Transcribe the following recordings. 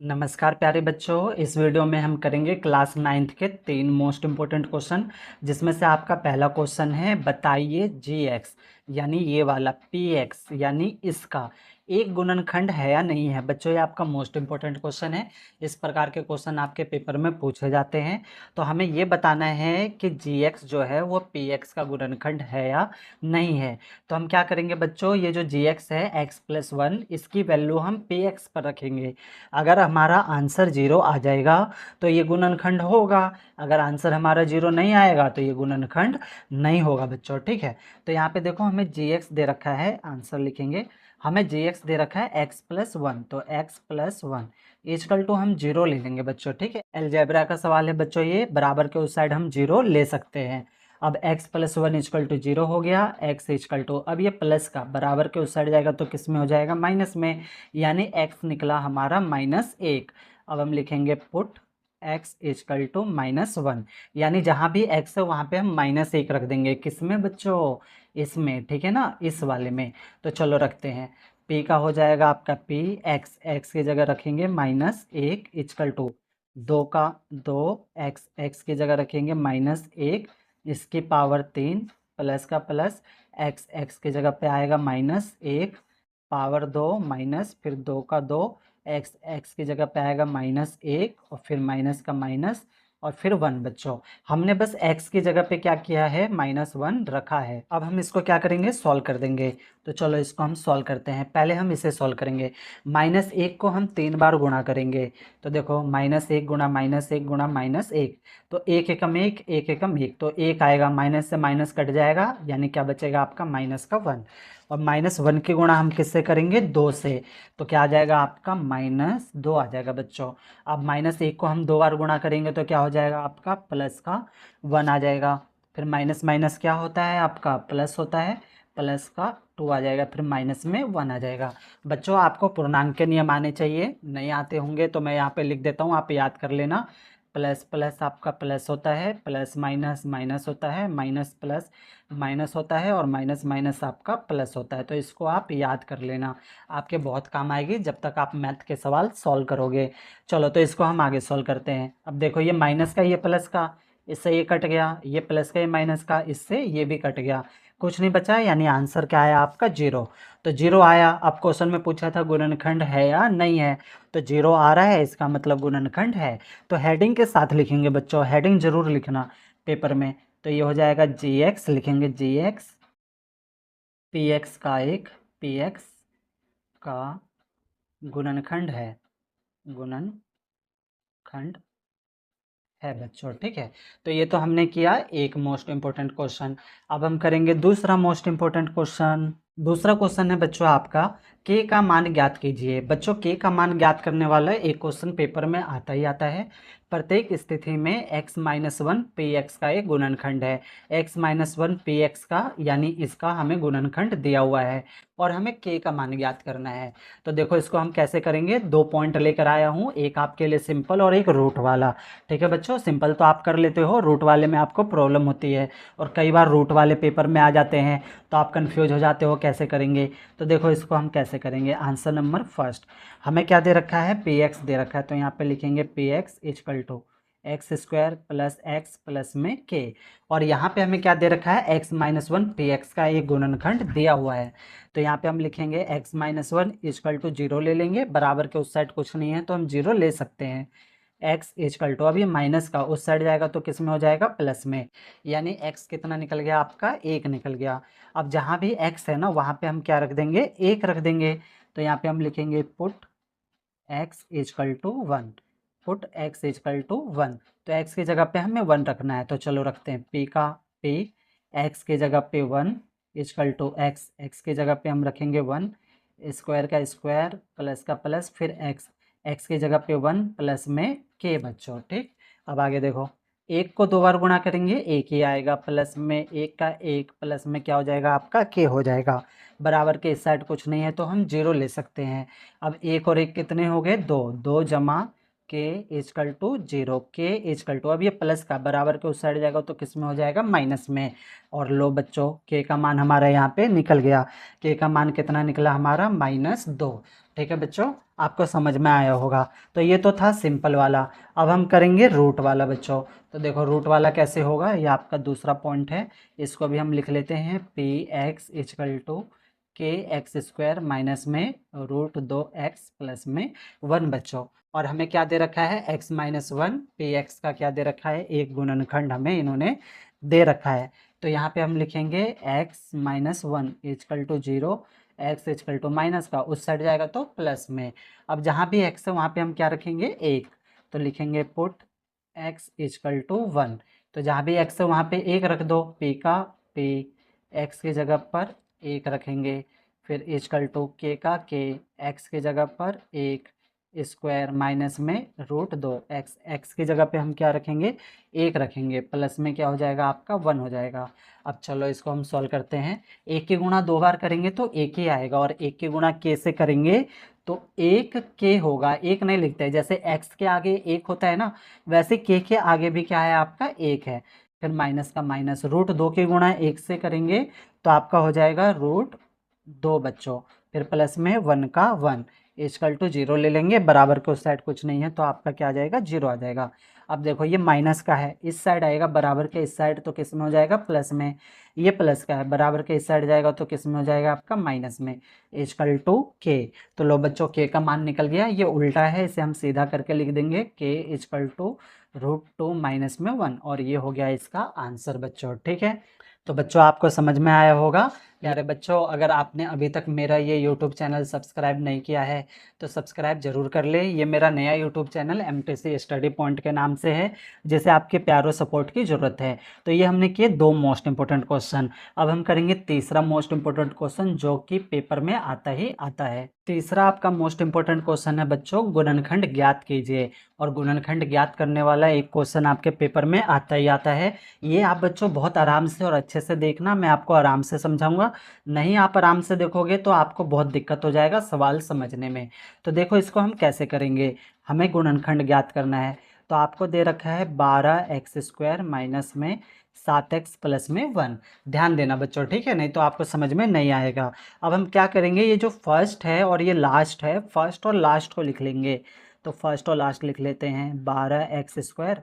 नमस्कार प्यारे बच्चों। इस वीडियो में हम करेंगे क्लास 9th के 3 मोस्ट इम्पोर्टेंट क्वेश्चन, जिसमें से आपका पहला क्वेश्चन है बताइए जी एक्स यानी ये वाला पी एक्स यानी इसका एक गुणनखंड है या नहीं है। बच्चों ये आपका मोस्ट इम्पोर्टेंट क्वेश्चन है। इस प्रकार के क्वेश्चन आपके पेपर में पूछे जाते हैं। तो हमें ये बताना है कि जी एक्स जो है वो पी एक्स का गुणनखंड है या नहीं है। तो हम क्या करेंगे बच्चों, ये जो जी एक्स है x+1 इसकी वैल्यू हम पी एक्स पर रखेंगे। अगर हमारा आंसर 0 आ जाएगा तो ये गुणनखंड होगा। अगर आंसर हमारा 0 नहीं आएगा तो ये गुणनखंड नहीं होगा बच्चों। ठीक है, तो यहाँ पे देखो हमें जी एक्स दे रखा है, आंसर लिखेंगे। हमें जी एक्स दे रखा है x+1, तो x+1 इजकल टू हम 0 ले लेंगे बच्चों। ठीक है, अलजेब्रा का सवाल है बच्चों, ये बराबर के उस साइड हम 0 ले सकते हैं। अब x+1 इजकल टू 0 हो गया, x इजकल टू, अब ये प्लस का बराबर के उस साइड जाएगा तो किस में हो जाएगा, माइनस में, यानी x निकला हमारा -1। अब हम लिखेंगे पुट x इजकल टू -1, यानी जहाँ भी x है वहाँ पे हम -1 रख देंगे। किस में बच्चों, इसमें, ठीक है ना, इस वाले में। तो चलो रखते हैं, p का हो जाएगा आपका p, x की जगह रखेंगे -1 इजकल टू 2 का 2, x की जगह रखेंगे -1, इसकी पावर 3, प्लस का प्लस, x की जगह पे आएगा -1, पावर 2 माइनस, फिर 2 का 2, x की जगह पे आएगा -1 और फिर माइनस का माइनस और फिर 1 बच्चों। हमने बस x की जगह पे क्या किया है, -1 रखा है। अब हम इसको क्या करेंगे, सॉल्व कर देंगे। तो चलो इसको हम सॉल्व करते हैं। पहले हम इसे सॉल्व करेंगे। -1 को हम 3 बार गुणा करेंगे। तो देखो -1 गुणा -1 गुणा -1, तो 1 एकम 1, 1 एकम 1, तो 1 आएगा, माइनस से माइनस कट जाएगा, यानी क्या बचेगा आपका -1। और -1 की गुणा हम किससे करेंगे, 2 से, तो क्या आ जाएगा आपका -2 आ जाएगा बच्चों। अब -1 को हम 2 बार गुणा करेंगे तो क्या हो जाएगा आपका +1 आ जाएगा। फिर माइनस माइनस क्या होता है आपका, प्लस होता है, +2 आ जाएगा, फिर माइनस में 1 आ जाएगा। बच्चों आपको पूर्णांक के नियम आने चाहिए, नहीं आते होंगे तो मैं यहाँ पे लिख देता हूँ, आप याद कर लेना। प्लस प्लस आपका प्लस होता है, प्लस माइनस माइनस होता है, माइनस प्लस माइनस होता है, और माइनस माइनस आपका प्लस होता है। तो इसको आप याद कर लेना, आपके बहुत काम आएगी जब तक आप मैथ के सवाल सॉल्व करोगे। चलो तो इसको हम आगे सॉल्व करते हैं। अब देखो ये माइनस का, ये प्लस का, इससे ये कट गया, ये प्लस का, ये माइनस का, इससे ये भी कट गया, कुछ नहीं बचा, यानी आंसर क्या आया आपका 0। तो 0 आया। अब क्वेश्चन में पूछा था गुणनखंड है या नहीं है, तो 0 आ रहा है, इसका मतलब गुणनखंड है। तो हेडिंग के साथ लिखेंगे बच्चों, हेडिंग जरूर लिखना पेपर में। तो ये हो जाएगा जी एक्स, लिखेंगे जी एक्स, पी एक्स का एक, पी एक्स का गुणनखंड है, गुणनखंड है बच्चों। ठीक है, तो ये तो हमने किया एक मोस्ट इंपॉर्टेंट क्वेश्चन। अब हम करेंगे दूसरा मोस्ट इंपॉर्टेंट क्वेश्चन। दूसरा क्वेश्चन है बच्चों आपका, के का मान ज्ञात कीजिए। बच्चों के का मान ज्ञात करने वाला एक क्वेश्चन पेपर में आता ही आता है। प्रत्येक स्थिति में x-1 पी एक्स का एक गुणनखंड है। x-1 पी एक्स का, यानी इसका हमें गुणनखंड दिया हुआ है और हमें के का मान ज्ञात करना है। तो देखो इसको हम कैसे करेंगे, 2 पॉइंट लेकर आया हूँ, एक आपके लिए सिंपल और एक रूट वाला। ठीक है बच्चों, सिंपल तो आप कर लेते हो, रूट वाले में आपको प्रॉब्लम होती है, और कई बार रूट वाले पेपर में आ जाते हैं तो आप कंफ्यूज हो जाते हो कैसे करेंगे। तो देखो इसको हम कैसे करेंगे। आंसर नंबर फर्स्ट, हमें क्या दे रखा है, पी एक्स दे रखा है, तो यहाँ पे लिखेंगे P x is equal to x² plus x plus में के। और यहाँ पे हमें क्या दे रखा है, x-1 पी एक्स का एक गुणनखंड दिया हुआ है। तो यहाँ पे हम लिखेंगे x-1 इजकल टू 0 ले लेंगे, बराबर के उस साइड कुछ नहीं है तो हम 0 ले सकते हैं। x इजकल टू, अब ये माइनस का उस साइड जाएगा तो किस में हो जाएगा, प्लस में, यानी x कितना निकल गया आपका, 1 निकल गया। अब जहाँ भी x है ना वहाँ पे हम क्या रख देंगे, 1 रख देंगे। तो यहाँ पे हम लिखेंगे put x is equal to 1, put x is equal to 1। तो x की जगह पे हमें 1 रखना है, तो चलो रखते हैं p का p, x की जगह पे 1 इजकल टू x, x की जगह पे हम रखेंगे 1, स्क्वायर का स्क्वायर, प्लस का प्लस, फिर x की जगह पे 1 प्लस में k बच्चों। ठीक, अब आगे देखो, 1 को 2 बार गुणा करेंगे 1 ही आएगा, प्लस में 1 का 1 प्लस में क्या हो जाएगा आपका k हो जाएगा। बराबर के इस साइड कुछ नहीं है तो हम 0 ले सकते हैं। अब 1 और 1 कितने हो गए, 2, 2 जमा के इजकल टू 0, के इजकल टू, अब ये प्लस का बराबर के उस साइड जाएगा तो किस में हो जाएगा, माइनस में। और लो बच्चों, के का मान हमारा यहाँ पे निकल गया, के का मान कितना निकला हमारा, -2। ठीक है बच्चों, आपको समझ में आया होगा। तो ये तो था सिंपल वाला। अब हम करेंगे रूट वाला बच्चों। तो देखो रूट वाला कैसे होगा, ये आपका दूसरा पॉइंट है। इसको भी हम लिख लेते हैं पी एक्स इजकल टू के एक्स स्क्वायर माइनस में रूट 2x प्लस में 1 बच्चों। और हमें क्या दे रखा है, x minus one, P x का क्या दे रखा है, एक गुणनखंड हमें इन्होंने दे रखा है। तो यहाँ पे हम लिखेंगे x minus one is equal to 0, x is equal to minus का उस साइड जाएगा तो प्लस में। अब जहाँ भी x है वहाँ पे हम क्या रखेंगे, एक। तो लिखेंगे पुट x इजकल टू 1। तो जहाँ भी x है वहाँ पे एक रख दो, p का p, x की जगह पर एक रखेंगे, फिर इजकल टू k का k, x की जगह पर एक स्क्वायर माइनस में रूट 2x, x की जगह पे हम क्या रखेंगे, एक रखेंगे, प्लस में क्या हो जाएगा आपका 1 हो जाएगा। अब चलो इसको हम सॉल्व करते हैं। एक की गुणा दो बार करेंगे तो एक ही आएगा, और एक की गुणा k से करेंगे तो एक k होगा। एक नहीं लिखते हैं, जैसे x के आगे एक होता है ना, वैसे k के आगे भी क्या है आपका, एक है। फिर माइनस का माइनस, रूट 2 की गुणा एक से करेंगे तो आपका हो जाएगा रूट 2 बच्चों, फिर प्लस में 1 का 1 इजकल टू 0 ले लेंगे, बराबर के उस साइड कुछ नहीं है तो आपका क्या आ जाएगा, 0 आ जाएगा। अब देखो ये माइनस का है, इस साइड आएगा बराबर के इस साइड तो किस में हो जाएगा, प्लस में। ये प्लस का है, बराबर के इस साइड जाएगा तो किस में हो जाएगा आपका, माइनस में, इजकल टू के। तो लो बच्चों के का मान निकल गया, ये उल्टा है, इसे हम सीधा करके लिख देंगे के इजकल टू रूट 2 माइनस में 1, और ये हो गया इसका आंसर बच्चों। ठीक है, तो बच्चों आपको समझ में आया होगा। प्यारे बच्चों, अगर आपने अभी तक मेरा ये YouTube चैनल सब्सक्राइब नहीं किया है तो सब्सक्राइब जरूर कर ले। ये मेरा नया YouTube channel MTC study point के नाम से है, जिसे आपके प्यारो सपोर्ट की ज़रूरत है। तो ये हमने किए दो मोस्ट इंपॉर्टेंट क्वेश्चन। अब हम करेंगे तीसरा मोस्ट इंपॉर्टेंट क्वेश्चन, जो कि पेपर में आता ही आता है। तीसरा आपका मोस्ट इंपॉर्टेंट क्वेश्चन है बच्चों, गुणनखंड ज्ञात कीजिए। और गुणनखंड ज्ञात करने वाला एक क्वेश्चन आपके पेपर में आता ही आता है। ये आप बच्चों बहुत आराम से और अच्छे से देखना, मैं आपको आराम से समझाऊंगा। नहीं आप आराम से देखोगे तो आपको बहुत दिक्कत हो जाएगा सवाल समझने में। तो देखो इसको हम कैसे करेंगे, हमें गुणनखंड ज्ञात करना है। तो आपको दे रखा है 12x स्क्वायर माइनस में 7x प्लस में 1। ध्यान देना बच्चों, ठीक है, नहीं तो आपको समझ में नहीं आएगा। अब हम क्या करेंगे, ये जो फर्स्ट है और ये लास्ट है, फर्स्ट और लास्ट को लिख लेंगे। तो फर्स्ट और लास्ट लिख लेते हैं, 12x स्क्वायर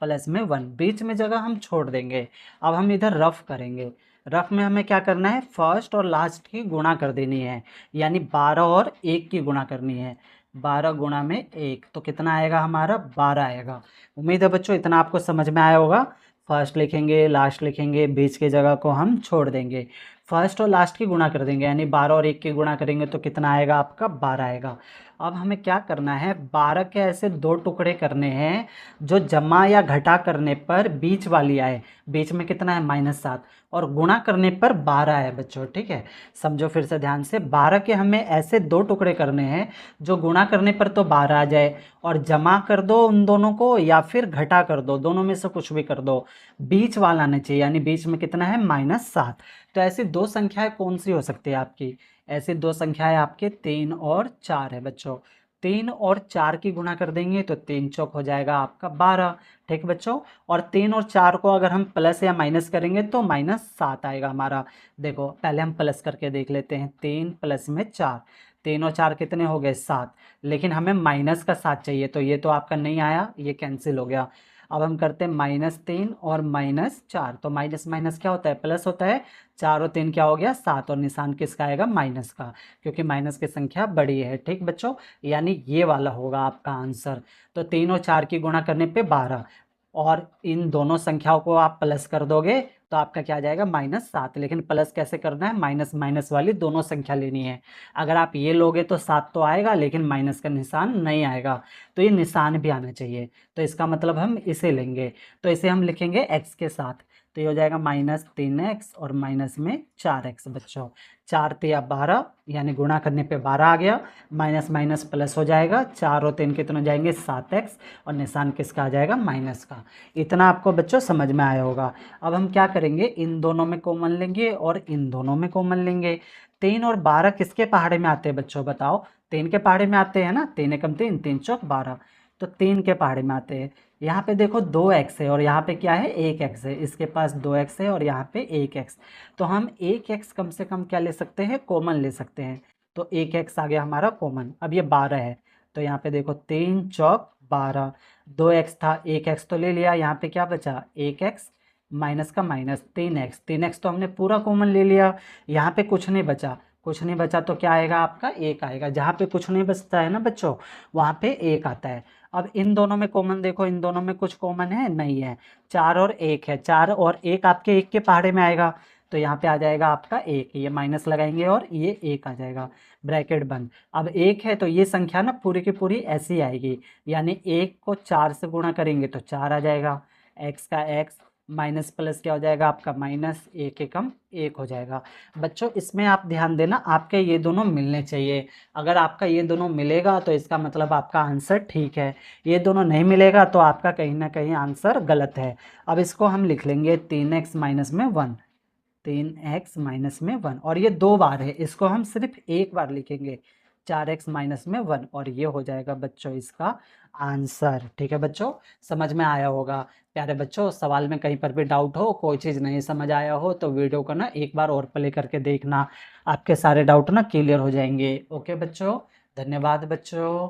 प्लस में 1, बीच में जगह हम छोड़ देंगे। अब हम इधर रफ करेंगे। रफ में हमें क्या करना है, फर्स्ट और लास्ट की गुणा कर देनी है, यानी 12 और 1 की गुणा करनी है। 12 गुणा में 1 तो कितना आएगा हमारा, 12 आएगा। उम्मीद है बच्चों इतना आपको समझ में आया होगा। फर्स्ट लिखेंगे, लास्ट लिखेंगे, बीच की जगह को हम छोड़ देंगे, फर्स्ट और लास्ट की गुणा कर देंगे, यानी 12 और 1 की गुणा करेंगे तो कितना आएगा आपका, 12 आएगा। अब हमें क्या करना है, 12 के ऐसे दो टुकड़े करने हैं जो जमा या घटा करने पर बीच वाली आए। बीच में कितना है, -7, और गुणा करने पर 12 है बच्चों। ठीक है, समझो फिर से ध्यान से, 12 के हमें ऐसे दो टुकड़े करने हैं जो गुणा करने पर तो 12 आ जाए, और जमा कर दो उन दोनों को या फिर घटा कर दो, दोनों में से कुछ भी कर दो, बीच वाला आना चाहिए, यानी बीच में कितना है, -7। तो ऐसी दो संख्याएं कौन सी हो सकती है आपकी, ऐसी दो संख्याएं आपके 3 और 4 है बच्चों। 3 और 4 की गुणा कर देंगे तो 3 चौक हो जाएगा आपका 12। ठीक बच्चों, और 3 और 4 को अगर हम प्लस या माइनस करेंगे तो -7 आएगा हमारा। देखो पहले हम प्लस करके देख लेते हैं, 3 प्लस में 4, 3 और 4 कितने हो गए, 7। लेकिन हमें माइनस का 7 चाहिए, तो ये तो आपका नहीं आया, ये कैंसिल हो गया। अब हम करते हैं -3 और -4, तो माइनस माइनस क्या होता है, प्लस होता है। 4 और 3 क्या हो गया, 7, और निशान किसका आएगा, माइनस का, क्योंकि माइनस की संख्या बड़ी है। ठीक बच्चों, यानी ये वाला होगा आपका आंसर। तो 3 और 4 की गुणा करने पे 12, और इन दोनों संख्याओं को आप प्लस कर दोगे तो आपका क्या आ जाएगा, -7। लेकिन प्लस कैसे करना है, माइनस माइनस वाली दोनों संख्या लेनी है। अगर आप ये लोगे तो 7 तो आएगा, लेकिन माइनस का निशान नहीं आएगा, तो ये निशान भी आना चाहिए। तो इसका मतलब हम इसे लेंगे, तो इसे हम लिखेंगे x के साथ। तो ये हो जाएगा -3x और माइनस में 4x बच्चों। 4 तिया 12, यानी गुणा करने पे 12 आ गया, माइनस माइनस प्लस हो जाएगा, 4 और 3 कितने हो जाएंगे, 7x, और निशान किसका आ जाएगा, माइनस का। इतना आपको बच्चों समझ में आया होगा। अब हम क्या करेंगे, इन दोनों में कॉमन लेंगे और इन दोनों में कॉमन लेंगे। 3 और 12 किसके पहाड़े में आते हैं बच्चों, बताओ, 3 के पहाड़े में आते हैं ना, 3 एकम 3, 3 चौक 12, तो 3 के पहाड़े में आते हैं। यहाँ पे देखो 2x है और यहाँ पे क्या है, 1x है, इसके पास 2x है और यहाँ पे 1x। तो हम 1x कम से कम क्या ले सकते हैं, कॉमन ले सकते हैं। तो एक एक्स आ गया हमारा कॉमन। अब ये 12 है, तो यहाँ पे देखो 3 चौक 12, 2 एक्स था, 1 एक्स तो ले लिया, यहाँ पे क्या बचा 1 एक्स माइनस का माइनस 3 एक्स, 3 एक्स तो हमने पूरा कॉमन ले लिया, यहाँ पे कुछ नहीं बचा, कुछ नहीं बचा तो क्या आएगा आपका 1 आएगा। जहाँ पे कुछ नहीं बचता है ना बच्चों, वहाँ पे 1 आता है। अब इन दोनों में कॉमन देखो, इन दोनों में कुछ कॉमन है नहीं है, 4 और 1 है, 4 और 1 आपके 1 के पहाड़े में आएगा, तो यहाँ पे आ जाएगा आपका 1, ये माइनस लगाएंगे और ये 1 आ जाएगा, ब्रैकेट बंद। अब 1 है तो ये संख्या ना पूरी की पूरी ऐसी आएगी, यानी 1 को 4 से गुणा करेंगे तो 4 आ जाएगा, एक्स का एक्स माइनस प्लस क्या हो जाएगा आपका माइनस, एक एकम 1 हो जाएगा। बच्चों इसमें आप ध्यान देना, आपके ये दोनों मिलने चाहिए, अगर आपका ये दोनों मिलेगा तो इसका मतलब आपका आंसर ठीक है, ये दोनों नहीं मिलेगा तो आपका कहीं ना कहीं आंसर गलत है। अब इसको हम लिख लेंगे 3x माइनस में 1, 3x माइनस में 1, और ये 2 बार है, इसको हम सिर्फ एक बार लिखेंगे, 4x माइनस में 1, और ये हो जाएगा बच्चों इसका आंसर। ठीक है बच्चों, समझ में आया होगा। प्यारे बच्चों, सवाल में कहीं पर भी डाउट हो, कोई चीज़ नहीं समझ आया हो तो वीडियो को ना एक बार और प्ले करके देखना, आपके सारे डाउट ना क्लियर हो जाएंगे। ओके बच्चों, धन्यवाद बच्चों।